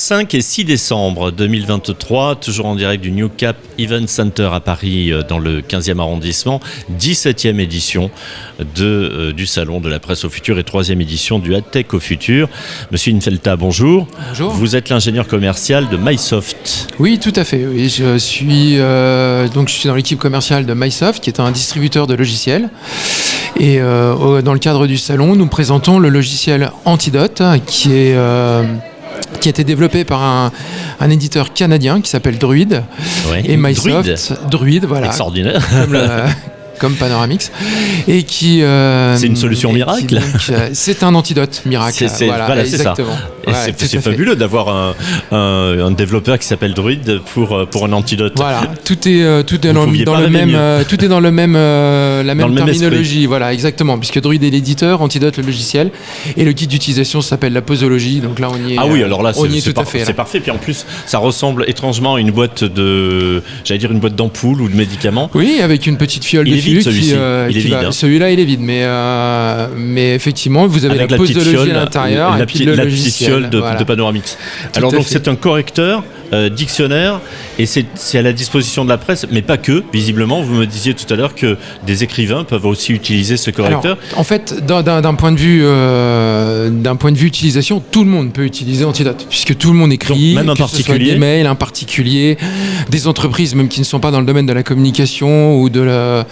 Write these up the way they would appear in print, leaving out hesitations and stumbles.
5 et 6 décembre 2023, toujours en direct du New Cap Event Center à Paris, dans le 15e arrondissement, 17e édition du Salon de la Presse au Futur et 3e édition du AdTech au Futur. Monsieur Infelta, bonjour. Bonjour. Vous êtes l'ingénieur commercial de MySoft. Oui, tout à fait. Oui, je suis dans l'équipe commerciale de MySoft, qui est un distributeur de logiciels. Et dans le cadre du salon, nous présentons le logiciel Antidote, qui a été développé par un éditeur canadien qui s'appelle Druid. Ouais, et MySoft, Druid, voilà. Extraordinaire. Comme Panoramix, et qui c'est une solution miracle. C'est un antidote miracle. Voilà, c'est ça. Et Ouais, c'est fabuleux d'avoir un développeur qui s'appelle Druid pour un antidote. La même terminologie. Voilà, exactement. Puisque Druid est l'éditeur, Antidote le logiciel, et le guide d'utilisation s'appelle la posologie. Donc là, on y est. Ah oui, alors là, c'est parfait. Puis en plus, ça ressemble étrangement à une boîte d'ampoules ou de médicaments. Oui, avec une petite fiole dessus. Celui-ci, il est vide. Celui-là, il est vide, mais effectivement, vous avez avec la posologie à l'intérieur et puis le la logiciel. petite fiole de Panoramix. Alors donc, c'est un correcteur, dictionnaire, et c'est à la disposition de la presse, mais pas que. Visiblement, vous me disiez tout à l'heure que des écrivains peuvent aussi utiliser ce correcteur. Alors, en fait, d'un point de vue utilisation, tout le monde peut utiliser Antidote, puisque tout le monde écrit, donc, même que ce soit des mails, un particulier, des entreprises même qui ne sont pas dans le domaine de la communication ou de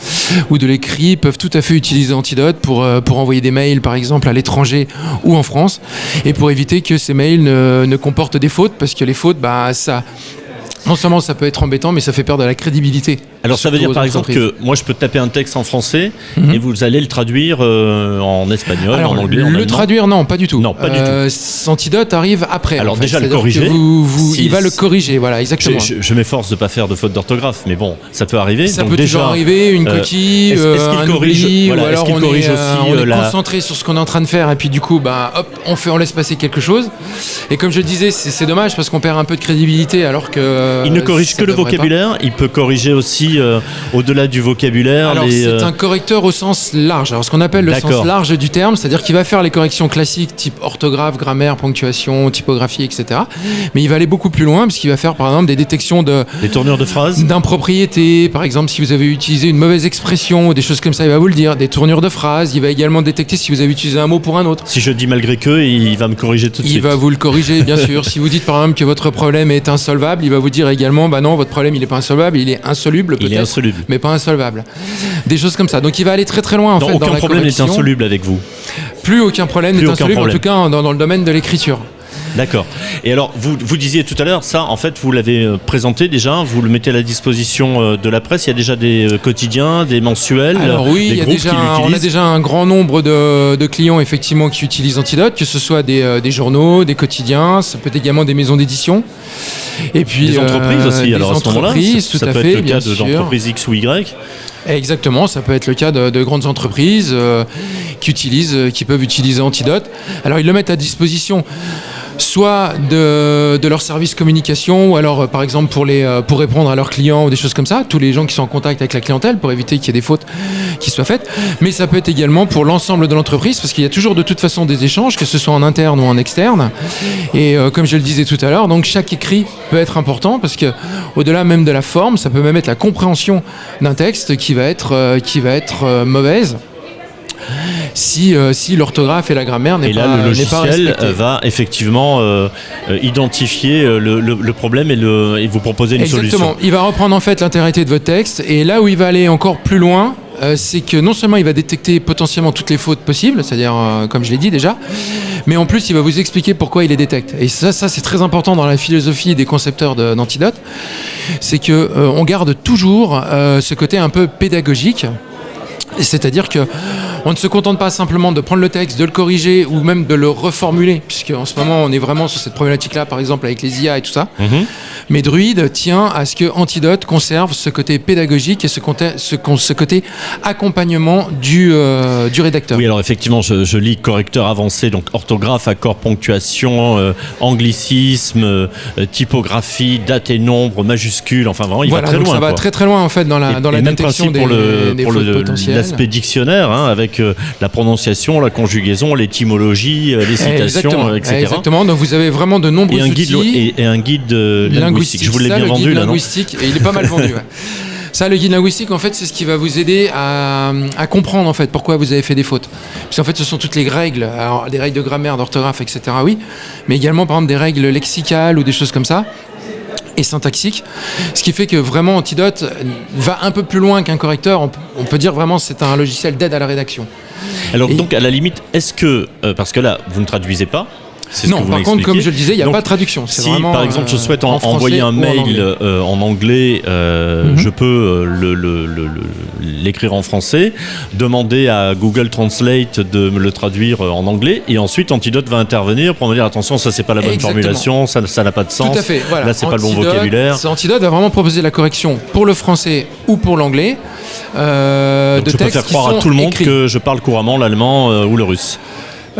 l'écrit peuvent tout à fait utiliser Antidote pour envoyer des mails, par exemple, à l'étranger ou en France, et pour éviter que ces mails ne comportent des fautes, parce que les fautes, non seulement ça peut être embêtant, mais ça fait perdre de la crédibilité. Alors ça veut dire par exemple que moi je peux taper un texte en français et vous allez le traduire en espagnol, en anglais, en allemand. Le traduire, non, pas du tout. Non, pas du tout. Antidote arrive après. Alors en fait. déjà le corriger. Il va le corriger, voilà, exactement. Je m'efforce de ne pas faire de faute d'orthographe, mais bon, ça peut arriver. Ça donc peut déjà, toujours arriver, une coquille, un oubli, ou alors on corrige est concentré sur ce qu'on est en train de faire et puis du coup, on laisse passer quelque chose. Et comme je le disais, c'est dommage parce qu'on perd un peu de crédibilité alors que... Il ne corrige que le vocabulaire, il peut corriger aussi au-delà du vocabulaire. Alors c'est un correcteur au sens large. Alors ce qu'on appelle le sens large du terme, c'est-à-dire qu'il va faire les corrections classiques type orthographe, grammaire, ponctuation, typographie, etc. Mais il va aller beaucoup plus loin parce qu'il va faire par exemple des détections des tournures de phrases, d'impropriété. Par exemple, si vous avez utilisé une mauvaise expression ou des choses comme ça, il va vous le dire. Des tournures de phrases. Il va également détecter si vous avez utilisé un mot pour un autre. Si je dis malgré que, il va me corriger tout de suite. Il va vous le corriger, bien sûr. Si vous dites par exemple que votre problème est insolvable, il va vous dire également, non, votre problème il n'est pas insolvable, il est insoluble peut-être. Il est insoluble. Mais pas insolvable. Des choses comme ça. Donc il va aller très très loin en fait dans la correction. Aucun problème n'est insoluble avec vous. Plus aucun problème n'est insoluble, en tout cas dans le domaine de l'écriture. D'accord. Et alors, vous disiez tout à l'heure, ça, en fait, vous l'avez présenté déjà, vous le mettez à la disposition de la presse. Il y a déjà des quotidiens, des mensuels, alors oui, des groupes qui l'utilisent. On a déjà un grand nombre de clients effectivement qui utilisent Antidote, que ce soit des journaux, des quotidiens, ça peut être également des maisons d'édition. Et puis des entreprises aussi. Alors à ce moment-là, ça peut être le cas d'entreprises X ou Y. Exactement, ça peut être le cas de grandes entreprises qui peuvent utiliser Antidote. Alors ils le mettent à disposition soit de leur service communication, ou alors par exemple pour répondre à leurs clients ou des choses comme ça, tous les gens qui sont en contact avec la clientèle, pour éviter qu'il y ait des fautes qui soient faites. Mais ça peut être également pour l'ensemble de l'entreprise, parce qu'il y a toujours de toute façon des échanges, que ce soit en interne ou en externe. Et comme je le disais tout à l'heure, donc chaque écrit peut être important, parce que au-delà même de la forme, ça peut même être la compréhension d'un texte qui va être mauvaise. Si l'orthographe et la grammaire n'est pas respectée. Et là, le logiciel va effectivement identifier le problème et vous proposer une solution. Exactement. Il va reprendre en fait l'intégralité de votre texte, et là où il va aller encore plus loin, c'est que non seulement il va détecter potentiellement toutes les fautes possibles, c'est-à-dire comme je l'ai dit déjà, mais en plus il va vous expliquer pourquoi il les détecte. Et ça c'est très important dans la philosophie des concepteurs d'Antidote, c'est que on garde toujours ce côté un peu pédagogique. C'est-à-dire que on ne se contente pas simplement de prendre le texte, de le corriger ou même de le reformuler, puisque en ce moment on est vraiment sur cette problématique-là, par exemple avec les IA et tout ça. Mais Druid tient à ce que Antidote conserve ce côté pédagogique et ce côté accompagnement du rédacteur. Oui, alors effectivement, je lis correcteur avancé, donc orthographe, accord, ponctuation, anglicisme, typographie, date et nombre, majuscule, enfin vraiment, il va très loin. Ça va très très loin en fait dans la détection des fautes potentielles. L'aspect dictionnaire, avec avec la prononciation, la conjugaison, l'étymologie, les citations, Exactement. etc. Exactement. Donc vous avez vraiment de nombreux outils. Et un guide linguistique. Je vous l'ai bien vendu guide là, non? linguistique, et il est pas mal vendu. Ouais. Ça, le guide linguistique, en fait, c'est ce qui va vous aider à comprendre en fait pourquoi vous avez fait des fautes. Parce qu'en fait, ce sont toutes les règles, alors, des règles de grammaire, d'orthographe, etc. Oui, mais également par exemple des règles lexicales ou des choses comme ça. Et syntaxique, ce qui fait que vraiment Antidote va un peu plus loin qu'un correcteur. On peut dire vraiment c'est un logiciel d'aide à la rédaction. Alors donc à la limite, est-ce que, parce que là vous ne traduisez pas, non, par contre, comme je le disais, il n'y a pas de traduction. Si, par exemple, je souhaite envoyer un mail en anglais, je peux l'écrire en français, demander à Google Translate de me le traduire en anglais, et ensuite Antidote va intervenir pour me dire attention, ça c'est pas la bonne formulation, ça n'a pas de sens. Tout à fait. Voilà. Là, c'est pas le bon vocabulaire. Antidote va vraiment proposer la correction pour le français ou pour l'anglais. Donc je peux faire croire à tout le monde que je parle couramment l'allemand ou le russe.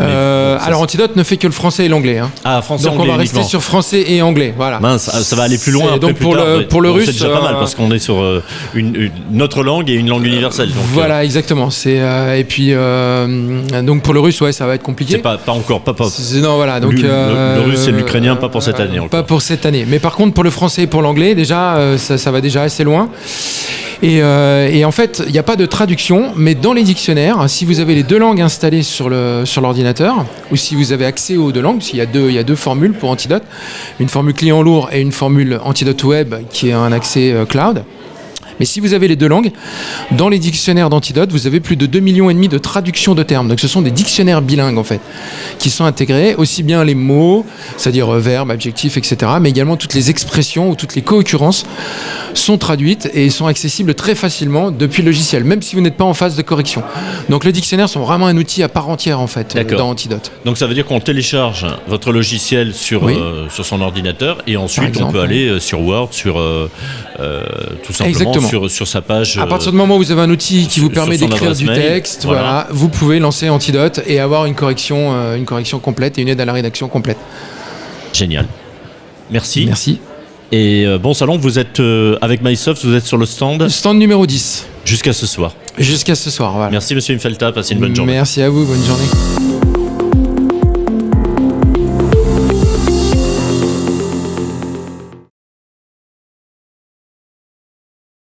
Alors Antidote ne fait que le français et l'anglais. Hein. Ah, français, donc anglais, on va rester sur français et anglais. Voilà. Mince, ça va aller plus loin. Après, donc plus tard, pour le russe, c'est déjà pas mal parce qu'on est sur notre langue et une langue universelle. Donc, voilà, exactement. Et puis donc pour le russe, ouais, ça va être compliqué. C'est pas encore. Non, voilà. Donc le russe et l'ukrainien, pas pour cette année. Encore. Pas pour cette année. Mais par contre, pour le français et pour l'anglais, déjà, ça va déjà assez loin. Et en fait, il n'y a pas de traduction, mais dans les dictionnaires, si vous avez les deux langues installées sur l'ordinateur, ou si vous avez accès aux deux langues, il y a deux formules pour Antidote, une formule client lourd et une formule Antidote Web qui est un accès cloud. Mais si vous avez les deux langues, dans les dictionnaires d'Antidote, vous avez plus de 2,5 millions de traductions de termes. Donc ce sont des dictionnaires bilingues en fait, qui sont intégrés, aussi bien les mots, c'est-à-dire verbes, adjectifs, etc., mais également toutes les expressions ou toutes les co-occurrences sont traduites et sont accessibles très facilement depuis le logiciel, même si vous n'êtes pas en phase de correction. Donc les dictionnaires sont vraiment un outil à part entière en fait dans Antidote. Donc ça veut dire qu'on télécharge votre logiciel sur son ordinateur et ensuite on peut aller sur Word, sur tout simplement sur sa page. À partir du moment où vous avez un outil qui vous permet d'écrire du texte, voilà, vous pouvez lancer Antidote et avoir une correction complète et une aide à la rédaction complète. Génial. Merci. Merci. Et bon salon, vous êtes avec Mysoft, vous êtes sur le stand. Le stand numéro 10. Jusqu'à ce soir. Jusqu'à ce soir, voilà. Merci Monsieur Imfelta, passez une bonne journée. Merci à vous, bonne journée.